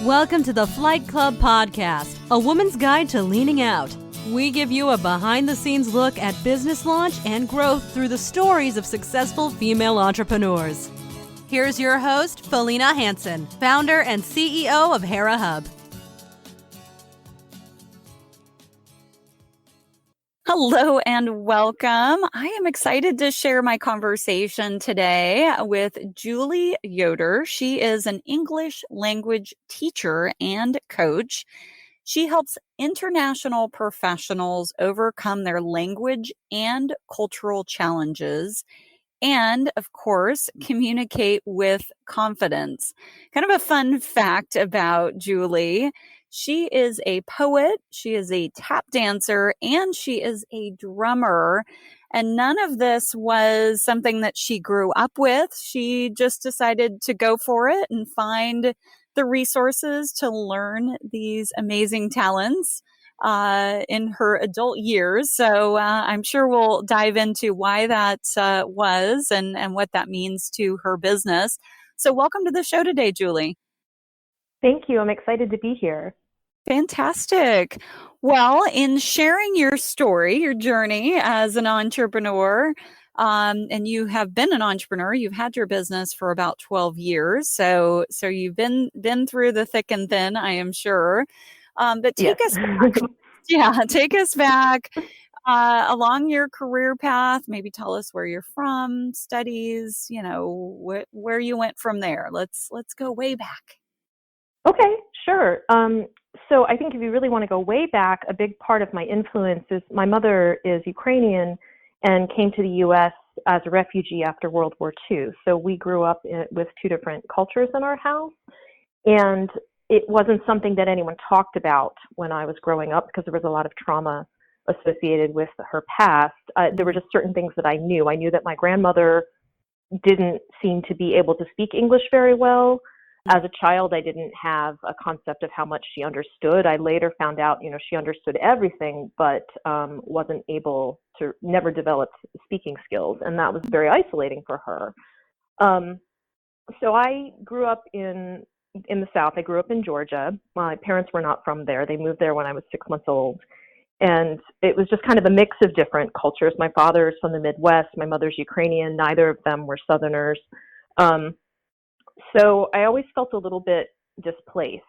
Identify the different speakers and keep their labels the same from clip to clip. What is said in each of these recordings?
Speaker 1: Welcome to the Flight Club Podcast, a woman's guide to leaning out. We give you a behind-the-scenes look at business launch and growth through the stories of successful female entrepreneurs. Here's your host, Felina Hansen, founder and CEO of Hera Hub.
Speaker 2: Hello and welcome. I am excited to share my conversation today with Julie Yoder. She is an English language teacher and coach. She helps international professionals overcome their language and cultural challenges and, of course, communicate with confidence. Kind of a fun fact about Julie. She is a poet, she is a tap dancer, and she is a drummer. And none of this was something that she grew up with. She just decided to go for it and find the resources to learn these amazing talents in her adult years. So I'm sure we'll dive into why that was and what that means to her business. So welcome to the show today, Julie.
Speaker 3: Thank you. I'm excited to be here.
Speaker 2: Fantastic. Well, in sharing your story, your journey as an entrepreneur, and you have been an entrepreneur, you've had your business for about 12 years. So you've been through the thick and thin, I am sure. But take us back. Take us back along your career path. Maybe tell us where you're from, studies, where you went from there. Let's go way back.
Speaker 3: Okay, sure. So I think if you really want to go way back, a big part of my influence is my mother is Ukrainian and came to the U.S. as a refugee after World War II. So we grew up with two different cultures in our house. And it wasn't something that anyone talked about when I was growing up because there was a lot of trauma associated with her past. There were just certain things that I knew. I knew that my grandmother didn't seem to be able to speak English very well. As a child, I didn't have a concept of how much she understood. I later found out, she understood everything, but wasn't able to, never developed speaking skills. And that was very isolating for her. So I grew up in the South. I grew up in Georgia. My parents were not from there. They moved there when I was 6 months old. And it was just kind of a mix of different cultures. My father's from the Midwest. My mother's Ukrainian. Neither of them were Southerners. So I always felt a little bit displaced.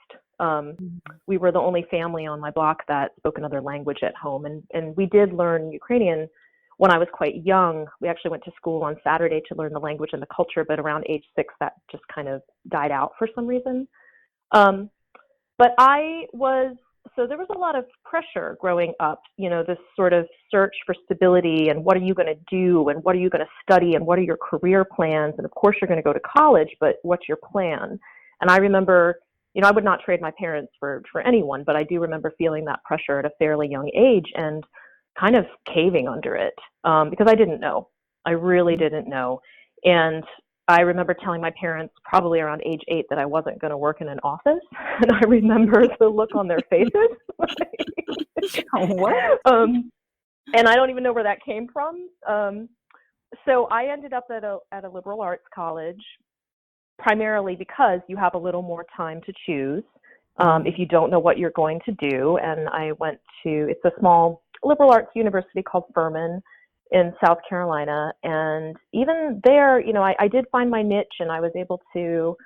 Speaker 3: We were the only family on my block that spoke another language at home. And we did learn Ukrainian when I was quite young. We actually went to school on Saturday to learn the language and the culture, but around age 6, that just kind of died out for some reason. So there was a lot of pressure growing up, this sort of search for stability and what are you going to do and what are you going to study and what are your career plans? And of course you're going to go to college, but what's your plan? And I remember, I would not trade my parents for anyone, but I do remember feeling that pressure at a fairly young age and kind of caving under it because I didn't know. I really didn't know. And I remember telling my parents probably around age 8 that I wasn't going to work in an office. And I remember the look on their faces.
Speaker 2: What?
Speaker 3: And I don't even know where that came from. So I ended up at a liberal arts college, primarily because you have a little more time to choose if you don't know what you're going to do. And I went to, it's a small liberal arts university called Furman in South Carolina. And even there, I did find my niche and I was able to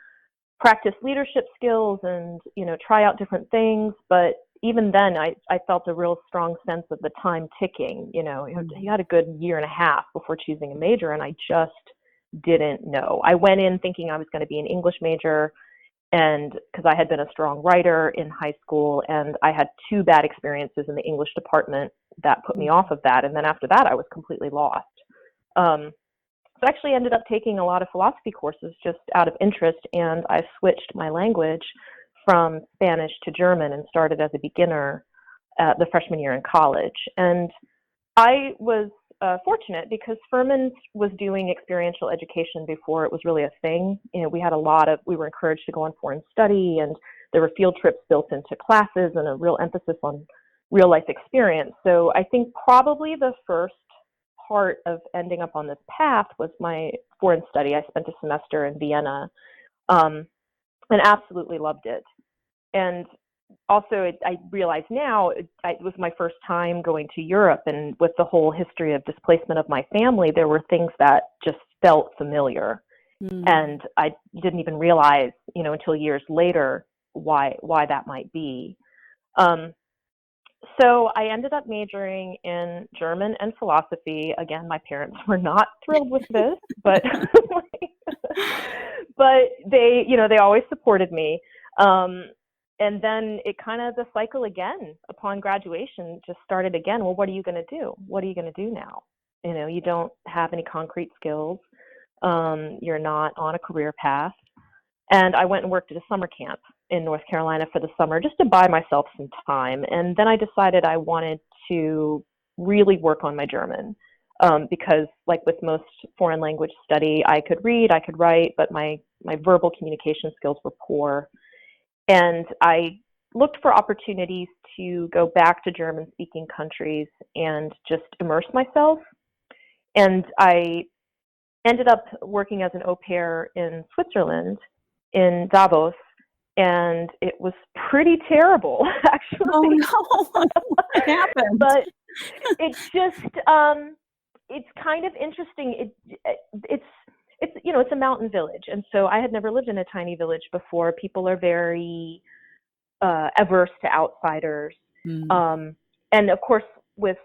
Speaker 3: practice leadership skills and, try out different things. But even then, I felt a real strong sense of the time ticking. You had a good year and a half before choosing a major, and I just didn't know. I went in thinking I was going to be an English major, and because I had been a strong writer in high school, and I had 2 bad experiences in the English department that put me off of that. And then after that, I was completely lost. So I actually ended up taking a lot of philosophy courses just out of interest, and I switched my language from Spanish to German and started as a beginner the freshman year in college. And I was fortunate because Furman was doing experiential education before it was really a thing. We were encouraged to go on foreign study, and there were field trips built into classes and a real emphasis on real life experience. So I think probably the first part of ending up on this path was my foreign study. I spent a semester in Vienna and absolutely loved it. and also, I realize now it was my first time going to Europe, and with the whole history of displacement of my family, there were things that just felt familiar, and I didn't even realize, until years later why that might be. So I ended up majoring in German and philosophy. Again, my parents were not thrilled with this, but but they always supported me. And then it kind of, the cycle again upon graduation just started again. Well, what are you going to do? What are you going to do now? You don't have any concrete skills. You're not on a career path. And I went and worked at a summer camp in North Carolina for the summer just to buy myself some time. And then I decided I wanted to really work on my German, because like with most foreign language study, I could read, I could write, but my verbal communication skills were poor. And I looked for opportunities to go back to German-speaking countries and just immerse myself. And I ended up working as an au pair in Switzerland, in Davos, and it was pretty terrible, actually.
Speaker 2: Oh no, what happened?
Speaker 3: But it's just, it's kind of interesting. It's it's a mountain village, and so I had never lived in a tiny village before. People are very averse to outsiders, and of course, with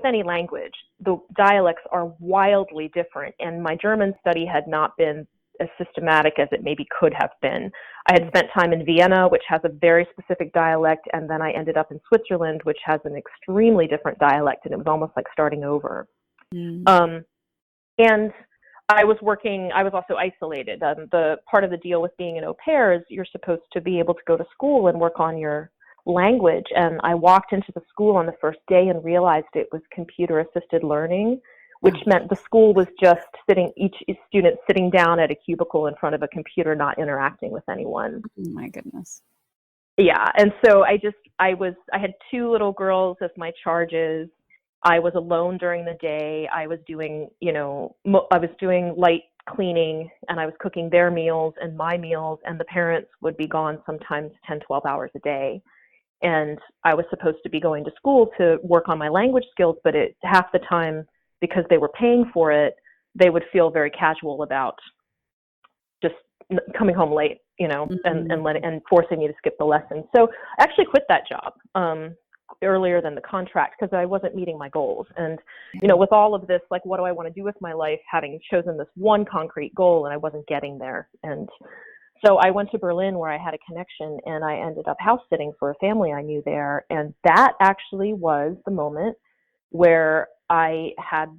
Speaker 3: any language, the dialects are wildly different. And my German study had not been as systematic as it maybe could have been. I had spent time in Vienna, which has a very specific dialect, and then I ended up in Switzerland, which has an extremely different dialect, and it was almost like starting over. And I was also isolated. The part of the deal with being an au pair is you're supposed to be able to go to school and work on your language. And I walked into the school on the first day and realized it was computer-assisted learning, which meant the school was just each student sitting down at a cubicle in front of a computer, not interacting with anyone.
Speaker 2: Oh my goodness.
Speaker 3: Yeah. And so I had two little girls as my charges. I was alone during the day. I was doing, light cleaning, and I was cooking their meals and my meals, and the parents would be gone sometimes 10, 12 hours a day. And I was supposed to be going to school to work on my language skills, but half the time, because they were paying for it, they would feel very casual about just coming home late, and forcing me to skip the lesson. So I actually quit that job earlier than the contract because I wasn't meeting my goals. And, with all of this, like, what do I want to do with my life, having chosen this one concrete goal, and I wasn't getting there. And so I went to Berlin, where I had a connection, and I ended up house sitting for a family I knew there. And that actually was the moment where I had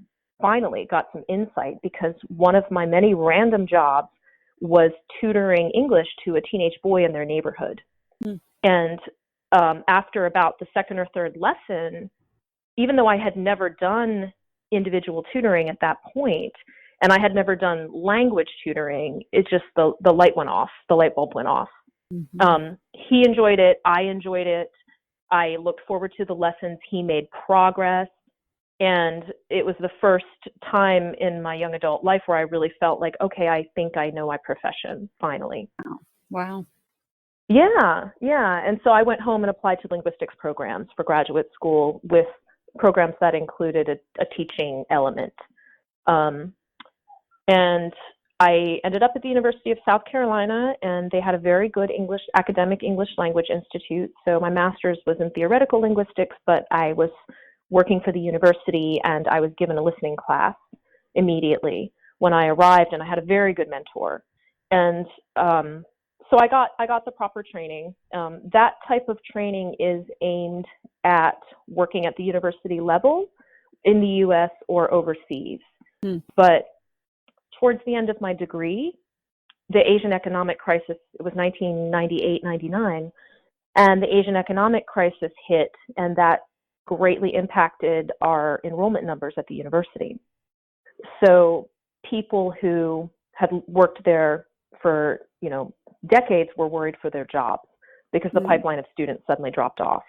Speaker 3: finally got some insight, because one of my many random jobs was tutoring English to a teenage boy in their neighborhood. And after about the second or third lesson, even though I had never done individual tutoring at that point, and I had never done language tutoring, it just, the light bulb went off. He enjoyed it. I enjoyed it. I looked forward to the lessons. He made progress. And it was the first time in my young adult life where I really felt like, okay, I think I know my profession, finally.
Speaker 2: Wow.
Speaker 3: Yeah. And so I went home and applied to linguistics programs for graduate school, with programs that included a teaching element. And I ended up at the University of South Carolina, and they had a very good academic English language institute. So my master's was in theoretical linguistics, but I was working for the university, and I was given a listening class immediately when I arrived, and I had a very good mentor. And so I got the proper training. That type of training is aimed at working at the university level in the U.S. or overseas. But towards the end of my degree, the Asian economic crisis, it was 1998-99, and the Asian economic crisis hit, and that greatly impacted our enrollment numbers at the university. So people who had worked there for, decades were worried for their jobs, because the pipeline of students suddenly dropped off.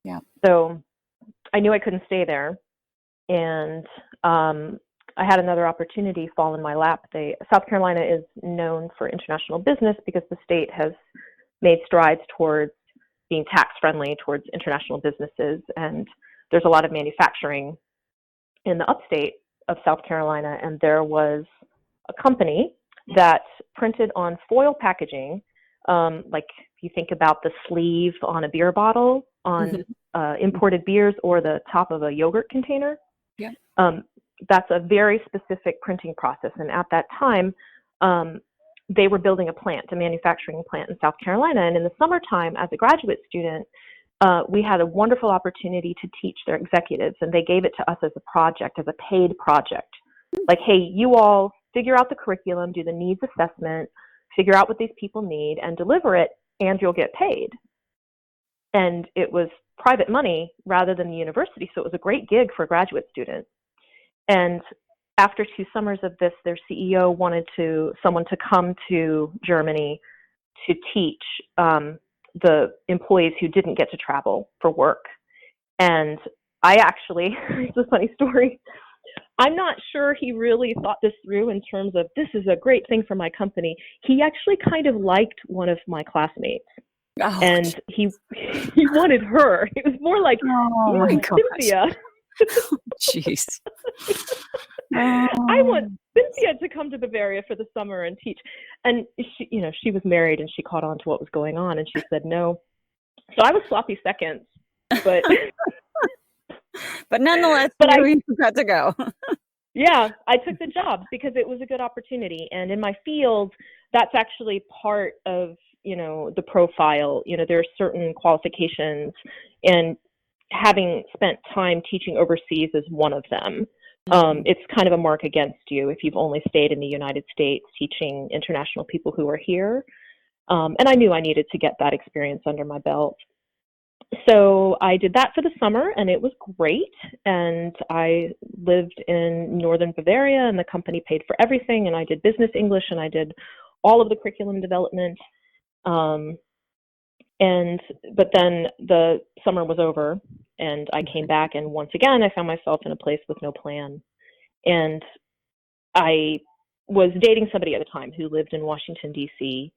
Speaker 2: Yeah.
Speaker 3: So I knew I couldn't stay there, and I had another opportunity fall in my lap. South Carolina is known for international business because the state has made strides towards being tax friendly towards international businesses. And there's a lot of manufacturing in the upstate of South Carolina. And there was a company that printed on foil packaging, like if you think about the sleeve on a beer bottle on imported beers or the top of a yogurt container.
Speaker 2: Yeah.
Speaker 3: That's a very specific printing process. And at that time, they were building a manufacturing plant in South Carolina. And in the summertime, as a graduate student, we had a wonderful opportunity to teach their executives, and they gave it to us as a project, as a paid project. Like, hey, you all figure out the curriculum, do the needs assessment, figure out what these people need, and deliver it, and you'll get paid. And it was private money rather than the university, so it was a great gig for a graduate student. And after 2 summers of this, their CEO wanted someone to come to Germany to teach the employees who didn't get to travel for work. And I actually, it's a funny story, I'm not sure he really thought this through in terms of, this is a great thing for my company. He actually kind of liked one of my classmates.
Speaker 2: Oh,
Speaker 3: and he wanted her. It was more like,
Speaker 2: oh my gosh.
Speaker 3: Cynthia.
Speaker 2: Jeez.
Speaker 3: I want Cynthia to come to Bavaria for the summer and teach. And she was married and she caught on to what was going on and she said no. So I was sloppy seconds, but
Speaker 2: but nonetheless, I got to go.
Speaker 3: Yeah, I took the job because it was a good opportunity. And in my field, that's actually part of, the profile. There are certain qualifications, and having spent time teaching overseas is one of them. It's kind of a mark against you if you've only stayed in the United States teaching international people who are here. And I knew I needed to get that experience under my belt. So I did that for the summer, and it was great. And I lived in northern Bavaria, and the company paid for everything. And I did business English, and I did all of the curriculum development. But then the summer was over, and I came back, and once again, I found myself in a place with no plan. And I was dating somebody at the time who lived in Washington, D.C.,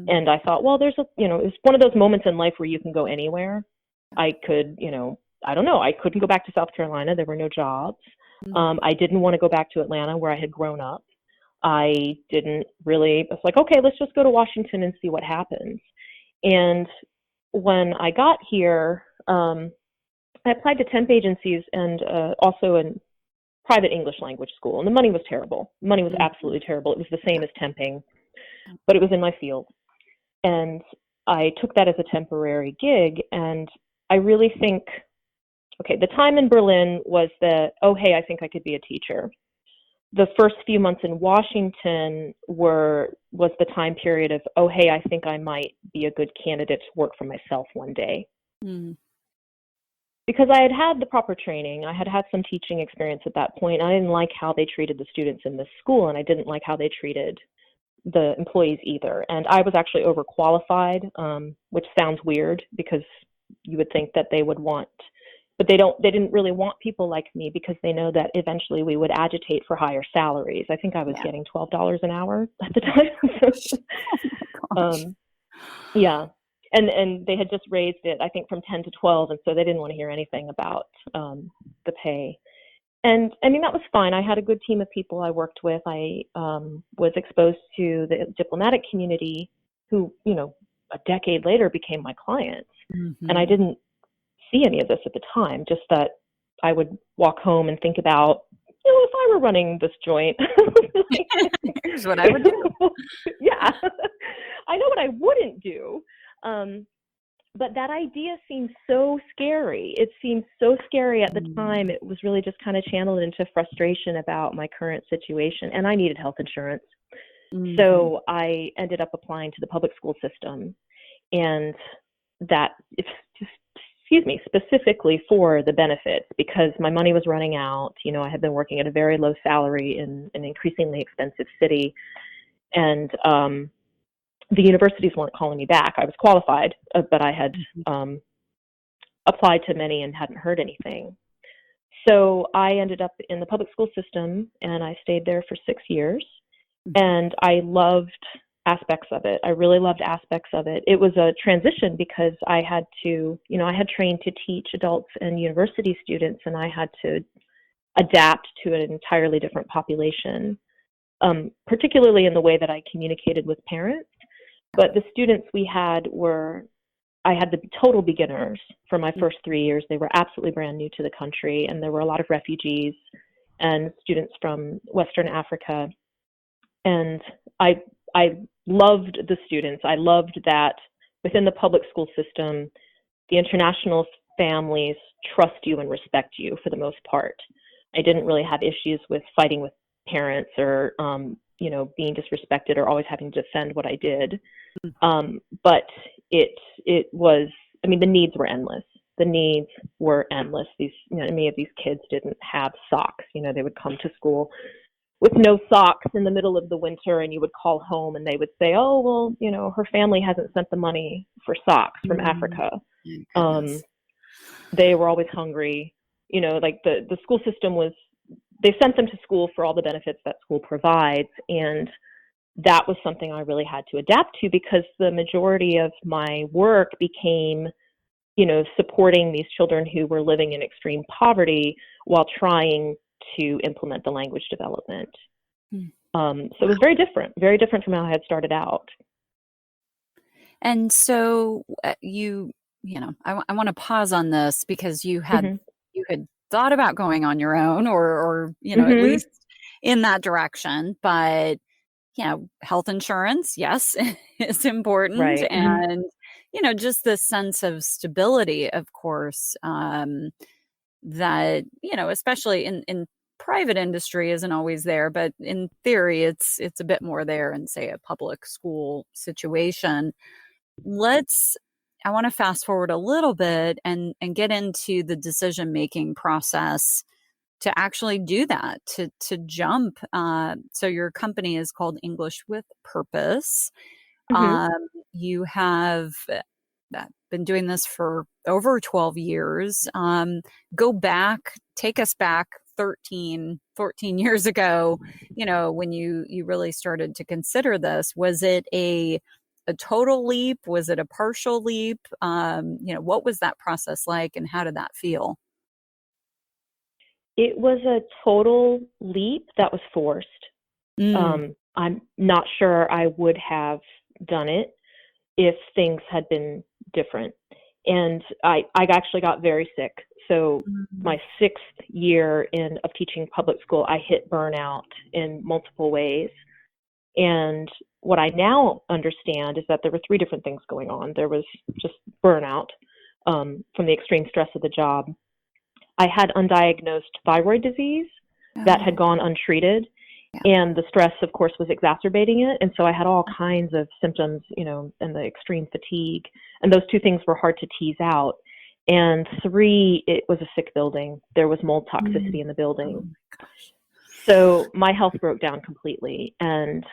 Speaker 3: and I thought, well, it was one of those moments in life where you can go anywhere. I could, I don't know, I couldn't go back to South Carolina. There were no jobs. I didn't want to go back to Atlanta where I had grown up. I was like, okay, let's just go to Washington and see what happens. And when I got here, I applied to temp agencies and also a private English language school. And the money was terrible. Money was absolutely terrible. It was the same as temping, but it was in my field. And I took that as a temporary gig. And I really think, the time in Berlin was I think I could be a teacher. The first few months in Washington was the time period of, I think I might be a good candidate to work for myself one day. Because I had had the proper training. I had had some teaching experience at that point. I didn't like how they treated the students in this school, and I didn't like how they treated the employees either. And I was actually overqualified, which sounds weird because you would think that they would want, but they didn't really want people like me because they know that eventually we would agitate for higher salaries. I think I was getting $12 an hour at the time. And they had just raised it, I think, from 10 to 12. And so they didn't want to hear anything about the pay. And I mean, that was fine. I had a good team of people I worked with. I was exposed to the diplomatic community who, a decade later became my clients. And I didn't see any of this at the time, just that I would walk home and think about, if I were running this joint,
Speaker 2: here's what I would do.
Speaker 3: Yeah, I know what I wouldn't do. But that idea seemed so scary. It seemed so scary at the time. It was really just kind of channeled into frustration about my current situation. And I needed health insurance. So I ended up applying to the public school system. And that, specifically for the benefits, because my money was running out. I had been working at a very low salary in an increasingly expensive city. And the universities weren't calling me back. I was qualified, but I had applied to many and hadn't heard anything. So I ended up in the public school system, and I stayed there for 6 years. And I loved aspects of it. I really loved aspects of it. It was a transition because I had to, I had trained to teach adults and university students, and I had to adapt to an entirely different population, particularly in the way that I communicated with parents. But the students we had I had the total beginners for my first 3 years. They were absolutely brand new to the country, and there were a lot of refugees and students from Western Africa. And I loved the students. I loved that within the public school system, the international families trust you and respect you for the most part. I didn't really have issues with fighting with parents or, being disrespected or always having to defend what I did. But it was, the needs were endless. The needs were endless. Many of these kids didn't have socks. They would come to school with no socks in the middle of the winter, and you would call home and they would say, oh, well, her family hasn't sent the money for socks from Africa. They were always hungry. Like the school system they sent them to school for all the benefits that school provides. And that was something I really had to adapt to, because the majority of my work became, supporting these children who were living in extreme poverty while trying to implement the language development. So it was very different from how I had started out.
Speaker 2: And so I want to pause on this, because you had thought about going on your own or at least in that direction, but health insurance, yes, is important.
Speaker 3: Right.
Speaker 2: And just the sense of stability, of course, that especially in private industry isn't always there, but in theory it's a bit more there in, say, a public school situation. I want to fast forward a little bit and get into the decision-making process to actually do that, to jump. So your company is called English with Purpose. You have been doing this for over 12 years. Take us back 14 years ago, when you really started to consider this. Was it a total leap? Was it a partial leap? What was that process like, and how did that feel?
Speaker 3: It was a total leap that was forced. I'm not sure I would have done it if things had been different. And I actually got very sick. So my 6th year of teaching public school, I hit burnout in multiple ways. And what I now understand is that there were 3 different things going on. There was just burnout from the extreme stress of the job. I had undiagnosed thyroid disease that had gone untreated. And the stress, of course, was exacerbating it. And so I had all kinds of symptoms, and the extreme fatigue. And those 2 things were hard to tease out. And 3, it was a sick building. There was mold toxicity in the building. Oh my gosh. So my health broke down completely. And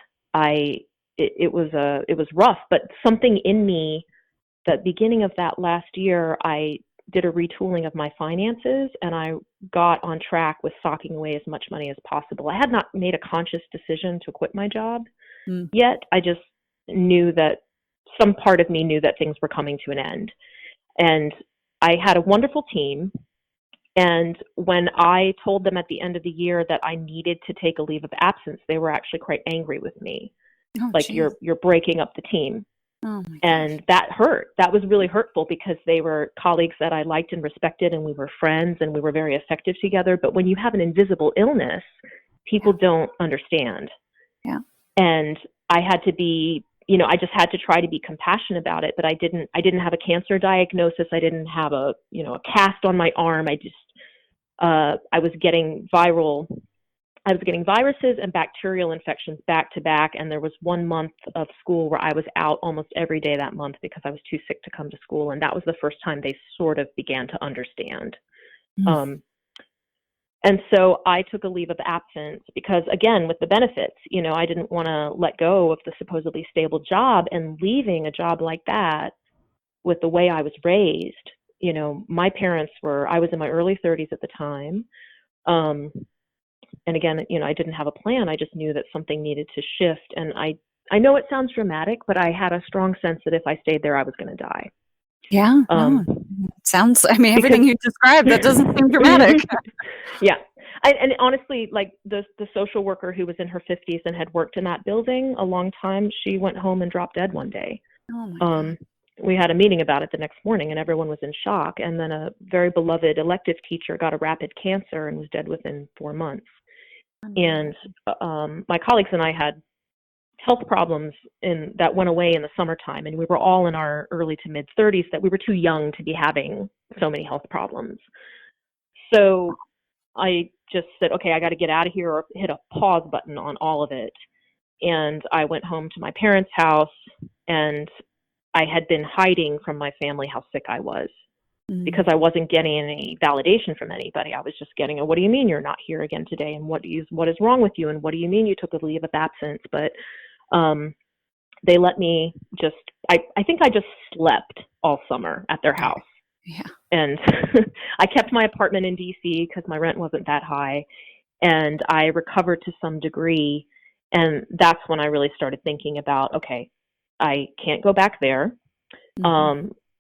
Speaker 3: it was rough. But something in me, the beginning of that last year, I did a retooling of my finances, and I got on track with socking away as much money as possible. I had not made a conscious decision to quit my job yet. I just knew that some part of me knew that things were coming to an end. And I had a wonderful team. And when I told them at the end of the year that I needed to take a leave of absence, they were actually quite angry with me. Like, geez. You're breaking up the team. Oh my gosh. And that hurt. That was really hurtful, because they were colleagues that I liked and respected, and we were friends, and we were very effective together. But when you have an invisible illness, people don't understand. Yeah. And I had to be, I just had to try to be compassionate about it. But I didn't have a cancer diagnosis. I didn't have a cast on my arm. I was getting viruses and bacterial infections back to back. And there was 1 month of school where I was out almost every day that month because I was too sick to come to school. And that was the first time they sort of began to understand. And so I took a leave of absence because, again, with the benefits, I didn't want to let go of the supposedly stable job, and leaving a job like that with the way I was raised. My parents I was in my early 30s at the time. And again, I didn't have a plan. I just knew that something needed to shift. And I I know it sounds dramatic, but I had a strong sense that if I stayed there, I was going to die.
Speaker 2: Yeah, no, sounds, I mean, everything you described, that doesn't seem dramatic.
Speaker 3: Yeah. And honestly, like the social worker who was in her 50s and had worked in that building a long time, she went home and dropped dead one day.
Speaker 2: Oh my God.
Speaker 3: We had a meeting about it the next morning and everyone was in shock. And then a very beloved elective teacher got a rapid cancer and was dead within 4 months. And my colleagues and I had health problems that went away in the summertime, and we were all in our early to mid 30s, that we were too young to be having so many health problems. So I just said, okay, I got to get out of here, or hit a pause button on all of it. And I went home to my parents' house, and I had been hiding from my family how sick I was because I wasn't getting any validation from anybody. I was just getting what do you mean you're not here again today? And what is wrong with you? And what do you mean you took a leave of absence? But they let me I think I just slept all summer at their house.
Speaker 2: Yeah.
Speaker 3: And I kept my apartment in DC because my rent wasn't that high. And I recovered to some degree. And that's when I really started thinking about, okay, I can't go back there.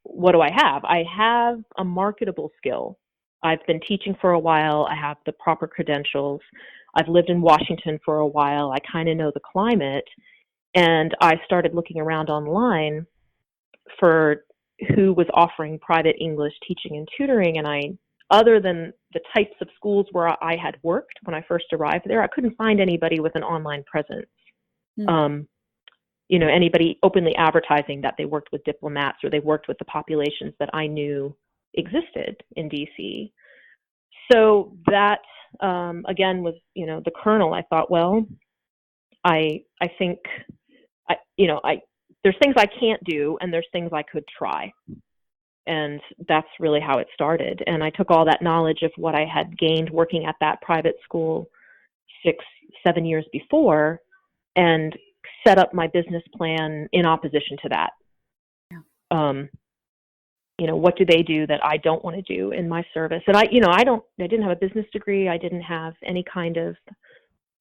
Speaker 3: What do I have? I have a marketable skill. I've been teaching for a while. I have the proper credentials. I've lived in Washington for a while. I kind of know the climate. And I started looking around online for who was offering private English teaching and tutoring. And other than the types of schools where I had worked when I first arrived there, I couldn't find anybody with an online presence. Anybody openly advertising that they worked with diplomats or they worked with the populations that I knew existed in DC. So that, again, was, the kernel. I thought, well, I think, there's things I can't do and there's things I could try. And that's really how it started. And I took all that knowledge of what I had gained working at that private school 6-7 years before and set up my business plan in opposition to that. What do they do that I don't want to do in my service? And I didn't have a business degree. I didn't have any kind of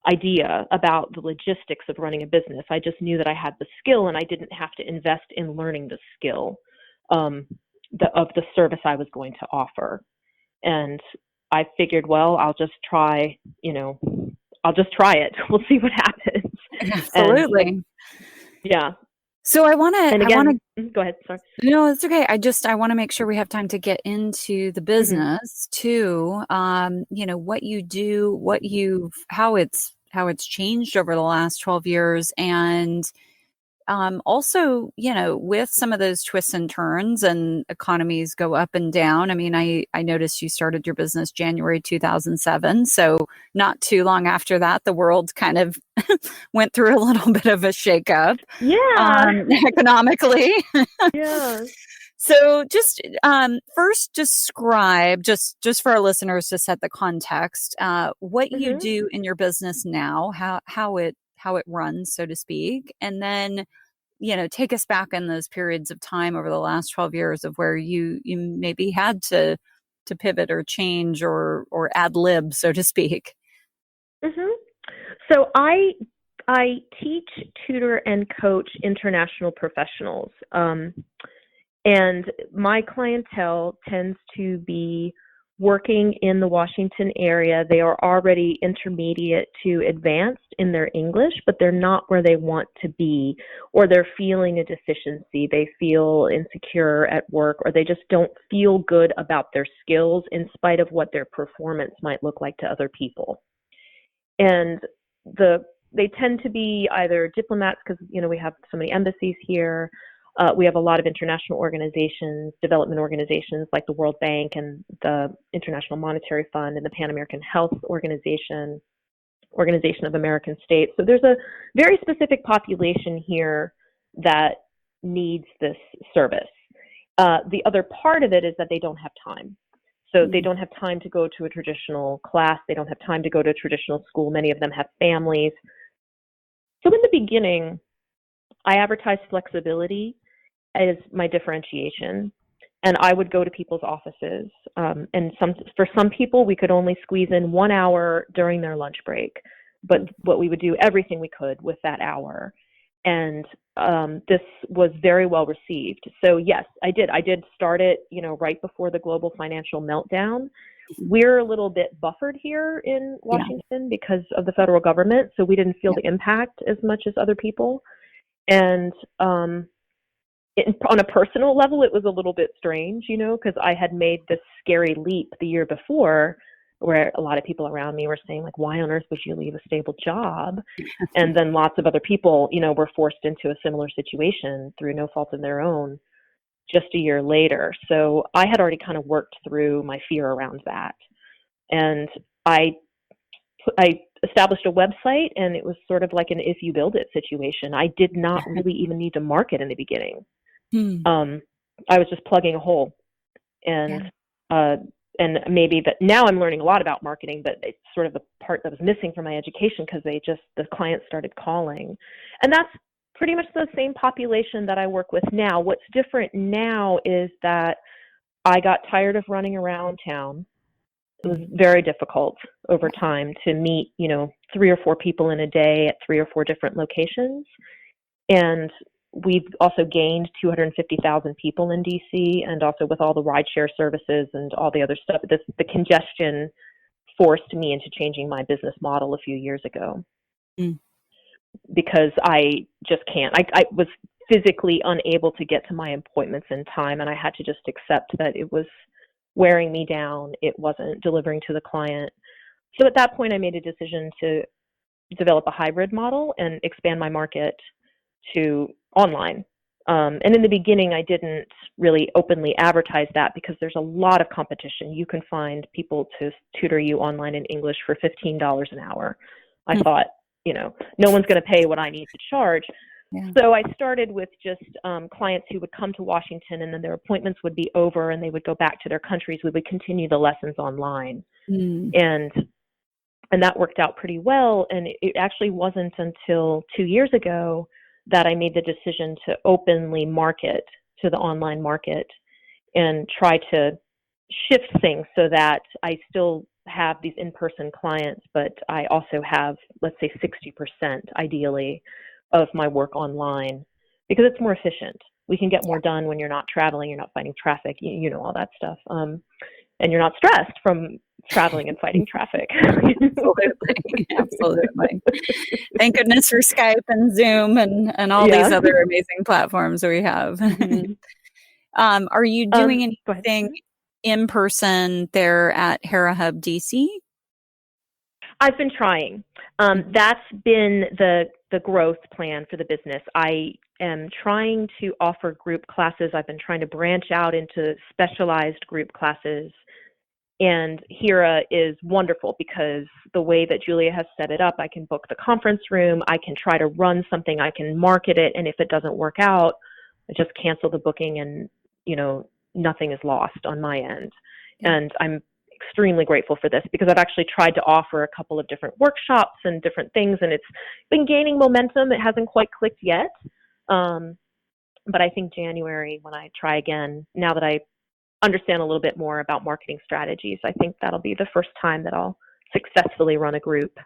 Speaker 3: idea about the logistics of running a business. I just knew that I had the skill and I didn't have to invest in learning the skill of the service I was going to offer. And I figured, well, I'll just try it. We'll see what happens.
Speaker 2: Absolutely.
Speaker 3: And, yeah.
Speaker 2: So I want to
Speaker 3: go ahead. Sorry.
Speaker 2: No, it's okay. I want to make sure we have time to get into the business too. What you do, how it's changed over the last 12 years. And also, with some of those twists and turns and economies go up and down. I mean, I noticed you started your business January 2007. So not too long after that, the world kind of went through a little bit of a shakeup.
Speaker 3: Yeah.
Speaker 2: Economically.
Speaker 3: Yeah.
Speaker 2: So just first describe, just for our listeners to set the context, what you do in your business now, how it runs, so to speak. And then, take us back in those periods of time over the last 12 years of where you maybe had to pivot or change or ad lib, so to speak.
Speaker 3: So I teach, tutor, and coach international professionals. And my clientele tends to be working in the Washington area. They are already intermediate to advanced in their English, but they're not where they want to be, or they're feeling a deficiency. They feel insecure at work, or they just don't feel good about their skills in spite of what their performance might look like to other people. And they tend to be either diplomats, because we have so many embassies here. We have a lot of international organizations, development organizations like the World Bank and the International Monetary Fund and the Pan American Health Organization, Organization of American States. So there's a very specific population here that needs this service. The other part of it is that they don't have time. So they don't have time to go to a traditional class. They don't have time to go to a traditional school. Many of them have families. So in the beginning, I advertised flexibility as my differentiation. And I would go to people's offices. And for some people, we could only squeeze in 1 hour during their lunch break. But what we would do, everything we could with that hour. And this was very well received. So yes, I did start it, right before the global financial meltdown. We're a little bit buffered here in
Speaker 2: Yeah.
Speaker 3: Washington because of the federal government, so we didn't feel the impact as much as other people. And on a personal level, it was a little bit strange, because I had made this scary leap the year before, where a lot of people around me were saying, like, why on earth would you leave a stable job? And then lots of other people, were forced into a similar situation through no fault of their own just a year later. So I had already kind of worked through my fear around that. And I established a website, and it was sort of like an if you build it situation. I did not really even need to market in the beginning. I was just plugging a hole. And and maybe that now I'm learning a lot about marketing, but it's sort of the part that was missing from my education because the clients started calling. And that's pretty much the same population that I work with now. What's different now is that I got tired of running around town. It was very difficult over time to meet, 3 or 4 people in a day at 3 or 4 different locations. And we've also gained 250,000 people in DC, and also with all the rideshare services and all the other stuff, the congestion forced me into changing my business model a few years ago because I just can't. I was physically unable to get to my appointments in time, and I had to just accept that it was wearing me down. It wasn't delivering to the client. So at that point, I made a decision to develop a hybrid model and expand my market to online. And in the beginning, I didn't really openly advertise that because there's a lot of competition. You can find people to tutor you online in English for $15 an hour. I thought, no one's going to pay what I need to charge. Yeah. So I started with just clients who would come to Washington, and then their appointments would be over and they would go back to their countries. We would continue the lessons online. And that worked out pretty well. And it actually wasn't until 2 years ago that I made the decision to openly market to the online market and try to shift things so that I still have these in-person clients, but I also have, let's say, 60% ideally of my work online because it's more efficient. We can get more done when you're not traveling, you're not fighting traffic, you know, all that stuff. And you're not stressed from traveling and fighting traffic.
Speaker 2: Absolutely. Thank goodness for Skype and Zoom and all these other amazing platforms we have. Are you doing anything in person there at Hera Hub DC?
Speaker 3: I've been trying. That's been the growth plan for the business. I am trying to offer group classes. I've been trying to branch out into specialized group classes. And Hera is wonderful because the way that Julia has set it up, I can book the conference room, I can try to run something, I can market it, and if it doesn't work out, I just cancel the booking and, nothing is lost on my end. And I'm extremely grateful for this because I've actually tried to offer a couple of different workshops and different things, and it's been gaining momentum. It hasn't quite clicked yet. But I think January, when I try again, now that I understand a little bit more about marketing strategies, I think that'll be the first time that I'll successfully run a group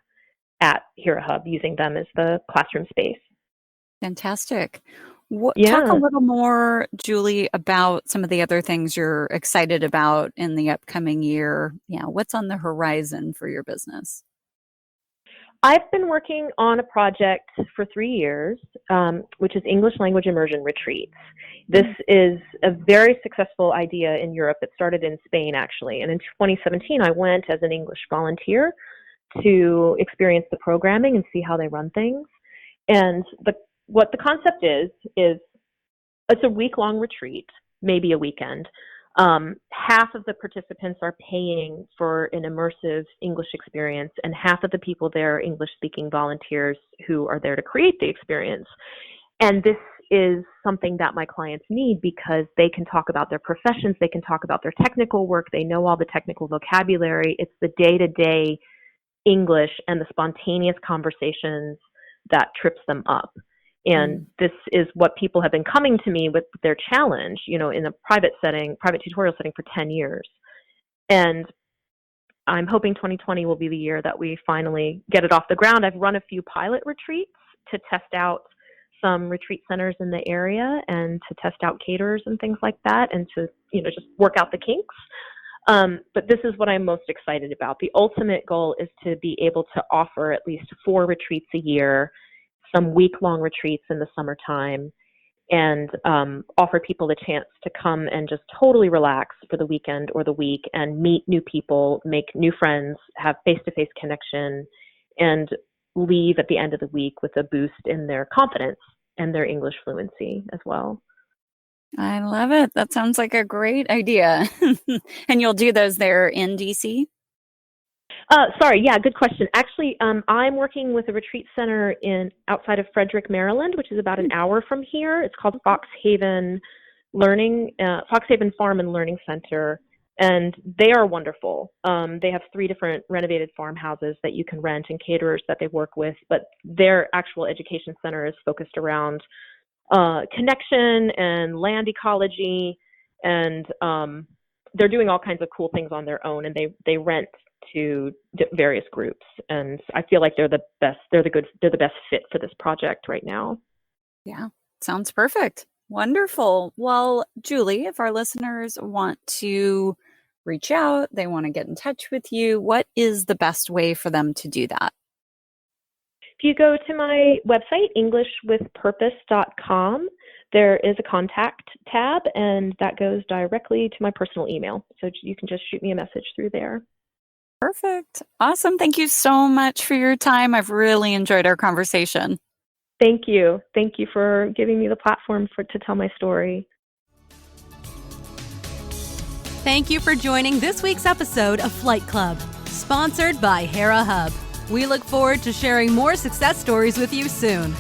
Speaker 3: at Hera Hub using them as the classroom space.
Speaker 2: Fantastic. Talk a little more, Julie, about some of the other things you're excited about in the upcoming year. Yeah, what's on the horizon for your business?
Speaker 3: I've been working on a project for 3 years, which is English language immersion retreats. This is a very successful idea in Europe. It started in Spain, actually. And in 2017, I went as an English volunteer to experience the programming and see how they run things. And what the concept is it's a week-long retreat, maybe a weekend. Half of the participants are paying for an immersive English experience, and half of the people there are English-speaking volunteers who are there to create the experience. And this is something that my clients need because they can talk about their professions, they can talk about their technical work, they know all the technical vocabulary. It's the day-to-day English and the spontaneous conversations that trips them up. And this is what people have been coming to me with their challenge, in a private tutorial setting for 10 years. And I'm hoping 2020 will be the year that we finally get it off the ground. I've run a few pilot retreats to test out some retreat centers in the area and to test out caterers and things like that, and to, just work out the kinks. But this is what I'm most excited about. The ultimate goal is to be able to offer at least 4 retreats a year, some week-long retreats in the summertime, and offer people the chance to come and just totally relax for the weekend or the week and meet new people, make new friends, have face-to-face connection, and leave at the end of the week with a boost in their confidence and their English fluency as well.
Speaker 2: I love it. That sounds like a great idea. And you'll do those there in DC?
Speaker 3: Sorry, yeah, good question. Actually, I'm working with a retreat center outside of Frederick, Maryland, which is about an hour from here. It's called Foxhaven Farm and Learning Center, and they are wonderful. They have 3 different renovated farmhouses that you can rent and caterers that they work with, but their actual education center is focused around connection and land ecology, and they're doing all kinds of cool things on their own, and they rent to various groups, and I feel like they're the best fit for this project right now.
Speaker 2: Yeah, sounds perfect. Wonderful. Well, Julie, if our listeners want to reach out, they want to get in touch with you, what is the best way for them to do that?
Speaker 3: If you go to my website, englishwithpurpose.com, there is a contact tab, and that goes directly to my personal email. So you can just shoot me a message through there.
Speaker 2: Perfect. Awesome. Thank you so much for your time. I've really enjoyed our conversation.
Speaker 3: Thank you. Thank you for giving me the platform to tell my story.
Speaker 1: Thank you for joining this week's episode of Flight Club, sponsored by Hera Hub. We look forward to sharing more success stories with you soon.